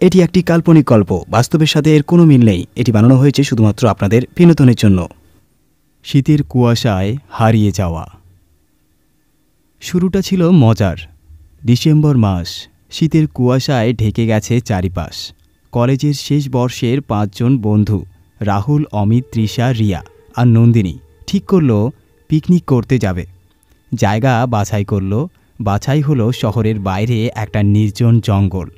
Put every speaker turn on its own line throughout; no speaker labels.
এটি একটি কাল্পনিক গল্প, বাস্তবের সাথে এর কোনো মিল নেই। এটি বানানো হয়েছে শুধুমাত্র আপনাদের বিনোদনের জন্য। শীতের কুয়াশায় হারিয়ে যাওয়া। শুরুটা ছিল মজার। ডিসেম্বর মাস, শীতের কুয়াশায় ঢেকে গেছে চারিপাশ। কলেজের শেষ বর্ষের 5 জন বন্ধু রাহুল, অমিত, তৃষা, রিয়া আর নন্দিনী ঠিক করল পিকনিক করতে যাবে। জায়গা বাছাই হলো শহরের বাইরে একটা নির্জন জঙ্গল।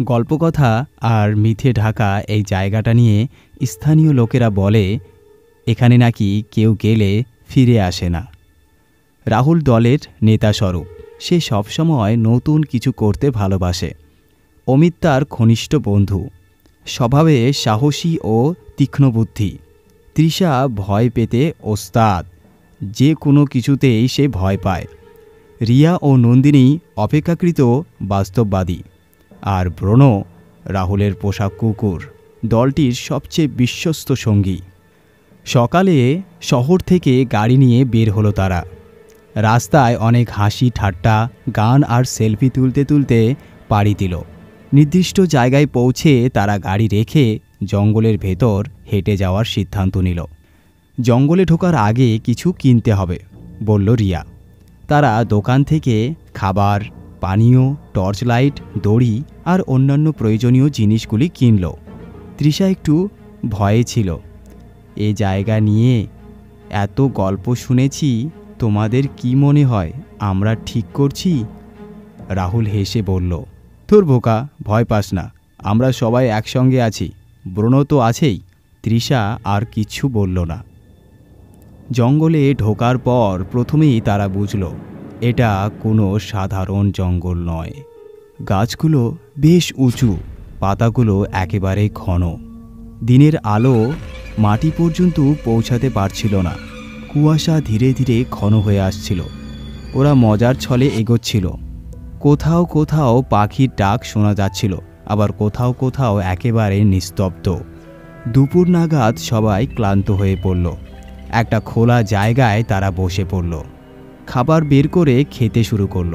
গল্পকথা আর মিথে ঢাকা এই জায়গাটা নিয়ে স্থানীয় লোকেরা বলে এখানে নাকি কেউ গেলে ফিরে আসে না। রাহুল দলের নেতা স্বরূপ, সে সবসময় নতুন কিছু করতে ভালোবাসে। অমিত তার ঘনিষ্ঠ বন্ধু, স্বভাবে সাহসী ও তীক্ষ্ণ বুদ্ধি। তৃষা ভয় পেতে ওস্তাদ, যে কোনো কিছুতেই সে ভয় পায়। রিয়া ও নন্দিনী অপেক্ষাকৃত বাস্তববাদী। আর ব্রণ, রাহুলের পোষা কুকুর, দলটির সবচেয়ে বিশ্বস্ত সঙ্গী। সকালে শহর থেকে গাড়ি নিয়ে বের হলো তারা। রাস্তায় অনেক হাসি ঠাট্টা, গান আর সেলফি তুলতে তুলতে পাড়ি দিল। নির্দিষ্ট জায়গায় পৌঁছে তারা গাড়ি রেখে জঙ্গলের ভেতর হেঁটে যাওয়ার সিদ্ধান্ত নিল। জঙ্গলে ঢোকার আগে কিছু কিনতে হবে, বলল রিয়া। তারা দোকান থেকে খাবার, পানীয়, টর্চ লাইট, দড়ি আর অন্যান্য প্রয়োজনীয় জিনিসগুলি কিনল। তৃষা একটু ভয়ে ছিল। এ জায়গা নিয়ে এত গল্প শুনেছি, তোমাদের কি মনে হয় আমরা ঠিক করছি? রাহুল হেসে বলল, তোর বোকা, ভয় পাস না, আমরা সবাই একসঙ্গে আছি, ব্রণ তো আছেই। তৃষা আর কিচ্ছু বলল না। জঙ্গলে ঢোকার পর প্রথমেই তারা বুঝল এটা কোনো সাধারণ জঙ্গল নয়। গাছগুলো বেশ উঁচু, পাতাগুলো একেবারে ঘন। দিনের আলো মাটি পর্যন্ত পৌঁছাতে পারছিল না। কুয়াশা ধীরে ধীরে ঘন হয়ে আসছিল। ওরা মজার ছলে এগোচ্ছিল। কোথাও কোথাও পাখির ডাক শোনা যাচ্ছিল, আবার কোথাও কোথাও একেবারে নিস্তব্ধ। দুপুর নাগাদ সবাই ক্লান্ত হয়ে পড়ল। একটা খোলা জায়গায় তারা বসে পড়ল। খাবার বের করে খেতে শুরু করল।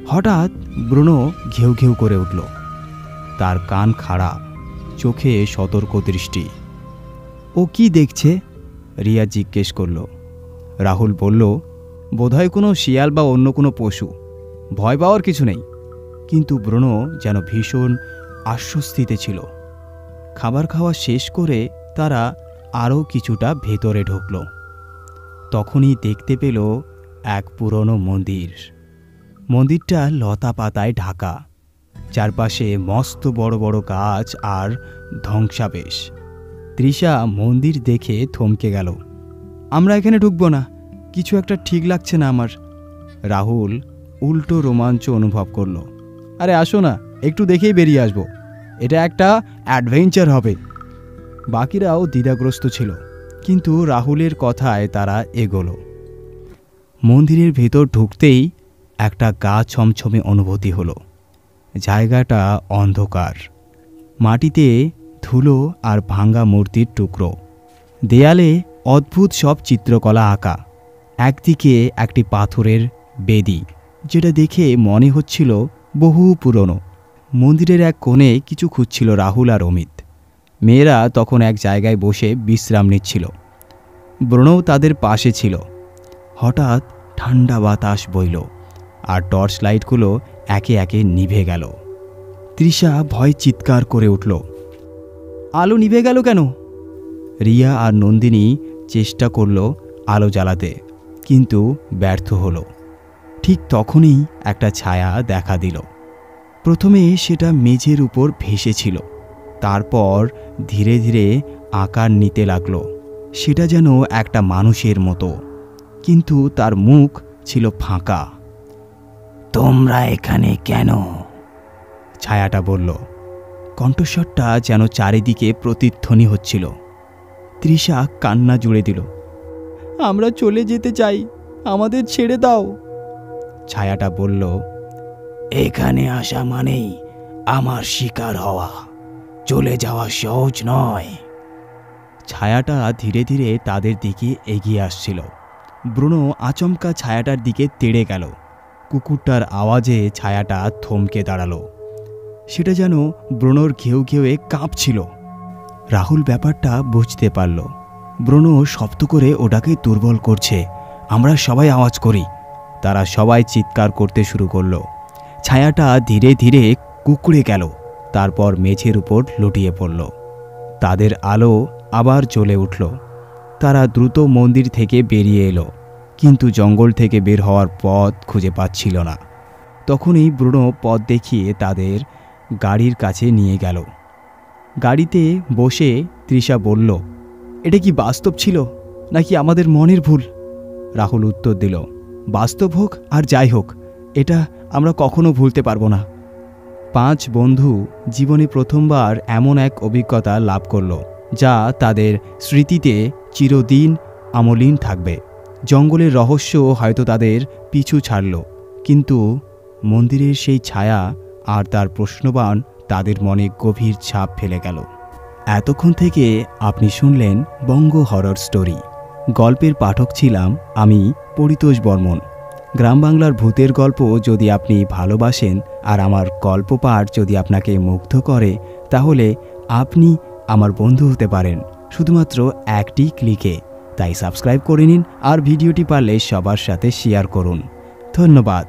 হঠাৎ ব্রুনো ঘেউ ঘেউ করে উঠল। তার কান খাড়া, চোখে সতর্ক দৃষ্টি। ও কি দেখছে? রিয়া জিজ্ঞেস করল। রাহুল বলল, বোধহয় কোনো শিয়াল বা অন্য কোনো পশু, ভয় পাওয়ার কিছু নেই। কিন্তু ব্রুনো যেন ভীষণ আশ্বস্তিতে ছিল। খাবার খাওয়া শেষ করে তারা আরও কিছুটা ভেতরে ঢুকল। তখনই দেখতে পেল এক পুরনো মন্দির। মন্দিরটা লতা পাতায় ঢাকা, চারপাশে মস্ত বড় বড় গাছ আর ধ্বংসাবেশ। তৃষা মন্দির দেখে থমকে গেল। আমরা এখানে ঢুকবো না, কিছু একটা ঠিক লাগছে না আমার। রাহুল উল্টো রোমাঞ্চ অনুভব করল। আরে আসো না, একটু দেখেই বেরিয়ে আসবো, এটা একটা অ্যাডভেঞ্চার হবে। বাকিরাও দ্বিধাগ্রস্ত ছিল, কিন্তু রাহুলের কথায় তারা এগোলো। মন্দিরের ভেতর ঢুকতেই একটা গা ছমছমে অনুভূতি হলো। জায়গাটা অন্ধকার, মাটিতে ধুলো আর ভাঙা মূর্তির টুকরো। দেয়ালে অদ্ভুত সব চিত্রকলা আঁকা। একদিকে একটি পাথরের বেদি, যেটা দেখে মনে হচ্ছিল বহু পুরনো। মন্দিরের এক কোণে কিছু খুঁজছিল রাহুল আর অমিত। মেয়েরা তখন এক জায়গায় বসে বিশ্রাম নিচ্ছিল। ব্রণও তাদের পাশে ছিল। হঠাৎ ঠান্ডা বাতাস বইল আর টর্চ লাইটগুলো একে একে নিভে গেল। তৃষা ভয় চিৎকার করে উঠল, আলো নিভে গেল কেন? রিয়া আর নন্দিনী চেষ্টা করল আলো জ্বালাতে, কিন্তু ব্যর্থ হলো। ঠিক তখনই একটা ছায়া দেখা দিল। প্রথমে সেটা মেঝের উপর ভেসেছিল, তারপর ধীরে ধীরে আকার নিতে লাগলো। সেটা যেন একটা মানুষের মতো, কিন্তু তার মুখ ছিল ফাঁকা। তোমরা এখানে কেন? ছায়াটা বলল। কণ্ঠস্বরটা যেন চারিদিকে প্রতিধ্বনি হচ্ছিল। তৃষা কান্না জুড়ে দিল, আমরা চলে যেতে চাই, আমাদের ছেড়ে দাও। ছায়াটা বলল, এখানে আসা মানেই আমার শিকার হওয়া, চলে যাওয়া সহজ নয়। ছায়াটা ধীরে ধীরে তাদের দিকে এগিয়ে আসছিল। ব্রুনো আচমকা ছায়াটার দিকে তেড়ে গেল। কুকুরটার আওয়াজে ছায়াটা থমকে দাঁড়ালো। সেটা যেন ব্রুনোর ঘেউ ঘেউয়ে কাঁপছিল। রাহুল ব্যাপারটা বুঝতে পারল। ব্রুনো শব্দ করে ওটাকে দুর্বল করছে। আমরা সবাই আওয়াজ করি। তারা সবাই চিৎকার করতে শুরু করলো। ছায়াটা ধীরে ধীরে কুঁকড়ে গেল, তারপর মেঝের উপর লুটিয়ে পড়ল। তাদের আলো আবার জ্বলে উঠল। তারা দ্রুত মন্দির থেকে বেরিয়ে এলো, কিন্তু জঙ্গল থেকে বের হওয়ার পথ খুঁজে পাচ্ছিল না। তখনই ব্রুনো পথ দেখিয়ে তাদের গাড়ির কাছে নিয়ে গেল। গাড়িতে বসে তৃষা বলল, এটা কি বাস্তব ছিল নাকি আমাদের মনের ভুল? রাহুল উত্তর দিল, বাস্তব হোক আর যাই হোক, এটা আমরা কখনো ভুলতে পারবো না। 5 বন্ধু জীবনে প্রথমবার এমন এক অভিজ্ঞতা লাভ করল যা তাদের স্মৃতিতে চিরদিন আমলীন থাকবে। জঙ্গলের রহস্য হয়তো তাদের পিছু ছাড়ল, কিন্তু মন্দিরের সেই ছায়া আর তার প্রশ্নবাণ তাদের মনে গভীর ছাপ ফেলে গেল। এতক্ষণ থেকে আপনি শুনলেন বঙ্গ হরর স্টোরি। গল্পের পাঠক ছিলাম আমি, পরিতোষ বর্মন। গ্রাম বাংলার ভূতের গল্প যদি আপনি ভালোবাসেন আর আমার গল্প পাঠ যদি আপনাকে মুগ্ধ করে, তাহলে আপনি আমার বন্ধু হতে পারেন শুধুমাত্র একটি ক্লিকে। তাই সাবস্ক্রাইব করে নিন আর ভিডিওটি পারলে সবার সাথে শেয়ার করুন। ধন্যবাদ।